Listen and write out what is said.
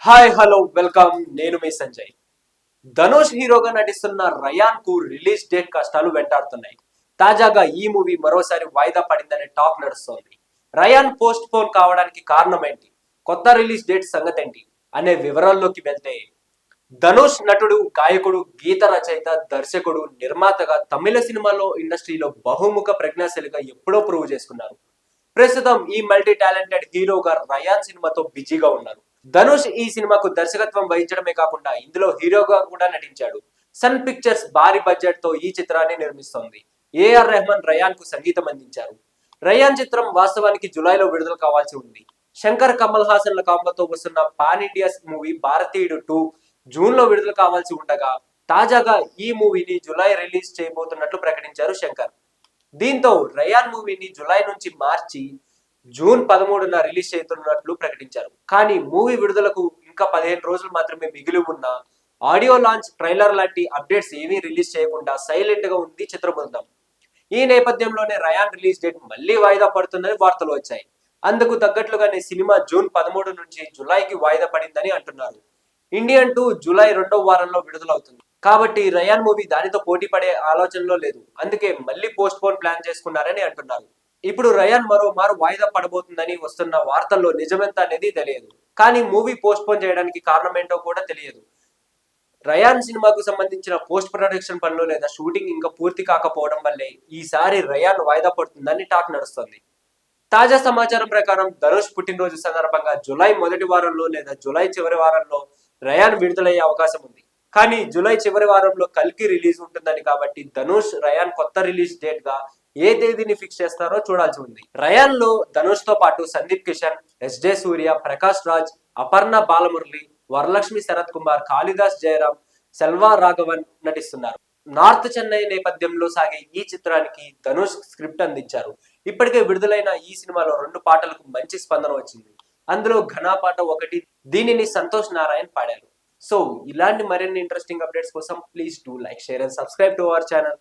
Hi hello welcome. నేను మీ సంజయ్. ధనుష్ హీరోగా నటిస్తున్న రయాన్ కు రిలీజ్ డేట్ కష్టాలు వెంటాడుతున్నాయి. తాజాగా ఈ మూవీ మరోసారి వాయిదా పడిందనే టాక్ నడుస్తోంది. రయాన్ పోస్ట్ పోన్ కావడానికి కారణం ఏంటి, కొత్త రిలీజ్ డేట్ సంగతి ఏంటి అనే వివరాల్లోకి వెళ్తే, ధనుష్ నటుడు, గాయకుడు, గీత రచయిత, దర్శకుడు, నిర్మాతగా తమిళ సినిమాలో ఇండస్ట్రీలో బహుముఖ ప్రజ్ఞాశీలిగా ఎప్పుడో ప్రూవ్ చేసుకున్నారు. ప్రస్తుతం ఈ మల్టీ టాలెంటెడ్ హీరోగా రయాన్ సినిమాతో బిజీగా ఉన్నారు. ధనుష్ ఈ సినిమాకు దర్శకత్వం వహించడమే కాకుండా ఇందులో హీరోగా కూడా నటించాడు. సన్ పిక్చర్స్ భారీ బడ్జెట్ తో ఈ చిత్రాన్ని నిర్మిస్తోంది. ఏఆర్ రెహమాన్ రయాన్ కు సంగీతం అందించారు. రయాన్ చిత్రం వాస్తవానికి జులైలో విడుదల కావాల్సి ఉంది. శంకర్, కమల్ హాసన్ల కాంబోతో వస్తున్న పాన్ ఇండియా మూవీ భారతీయుడు 2 జూన్ లో విడుదల కావాల్సి ఉండగా, తాజాగా ఈ మూవీని జులై రిలీజ్ చేయబోతున్నట్లు ప్రకటించారు శంకర్. దీంతో రయాన్ మూవీని జులై నుంచి మార్చి జూన్ 13న రిలీజ్ చేస్తున్నట్లు ప్రకటించారు. కానీ మూవీ విడుదలకు ఇంకా 15 రోజులు మాత్రమే మిగిలి ఉన్న ఆడియో లాంచ్, ట్రైలర్ లాంటి అప్డేట్స్ ఏమీ రిలీజ్ చేయకుండా సైలెంట్ గా ఉంది చిత్ర బృందం. ఈ నేపథ్యంలోనే రయాన్ రిలీజ్ డేట్ మళ్లీ వాయిదా పడుతుందని వార్తలు వచ్చాయి. అందుకు తగ్గట్లుగానే సినిమా జూన్ 13 నుంచి జులైకి వాయిదా పడిందని అంటున్నారు. ఇండియన్ 2 జూలై 2వ వారంలో విడుదలవుతుంది. కాబట్టి రయాన్ మూవీ దానితో పోటీ పడే ఆలోచనలో లేదు. అందుకే మళ్ళీ పోస్ట్ పోన్ ప్లాన్ చేసుకున్నారని అంటున్నారు. ఇప్పుడు రయాన్ మరోమారు వాయిదా పడబోతుందని వస్తున్న వార్తల్లో నిజమెంత అనేది తెలియదు. కానీ మూవీ పోస్ట్ పోన్ చేయడానికి కారణం ఏంటో కూడా తెలియదు. రయాన్ సినిమాకు సంబంధించిన పోస్ట్ ప్రొడక్షన్ పనులు లేదా షూటింగ్ ఇంకా పూర్తి కాకపోవడం వల్లే ఈసారి రయాన్ వాయిదా పడుతుందని టాక్ నడుస్తుంది. తాజా సమాచారం ప్రకారం ధనుష్ పుట్టినరోజు సందర్భంగా జులై మొదటి వారంలో లేదా జులై చివరి వారంలో రయాన్ విడుదలయ్యే అవకాశం ఉంది. కానీ జులై చివరి వారంలో కల్కి రిలీజ్ ఉంటుందని, కాబట్టి ధనుష్ రయాన్ కొత్త రిలీజ్ డేట్ గా ఏ తేదీని ఫిక్స్ చేస్తారో చూడాల్సి ఉంది. రయాన్ లో ధనుష్ తో పాటు సందీప్ కిషన్, ఎస్జే సూర్య, ప్రకాష్ రాజ్, అపర్ణ బాలమురళి, వరలక్ష్మి శరత్ కుమార్, కాళిదాస్ జయరాం, సెల్వా రాఘవన్ నటిస్తున్నారు. నార్త్ చెన్నై నేపథ్యంలో సాగే ఈ చిత్రానికి ధనుష్ స్క్రిప్ట్ అందించారు. ఇప్పటికే విడుదలైన ఈ సినిమాలో 2 పాటలకు మంచి స్పందన వచ్చింది. అందులో ఘనా పాట ఒకటి. దీనిని సంతోష్ నారాయణ్ పాడారు. సో ఇలాంటి మరిన్ని ఇంట్రెస్టింగ్ అప్డేట్స్ కోసం please do like, share and subscribe to our channel.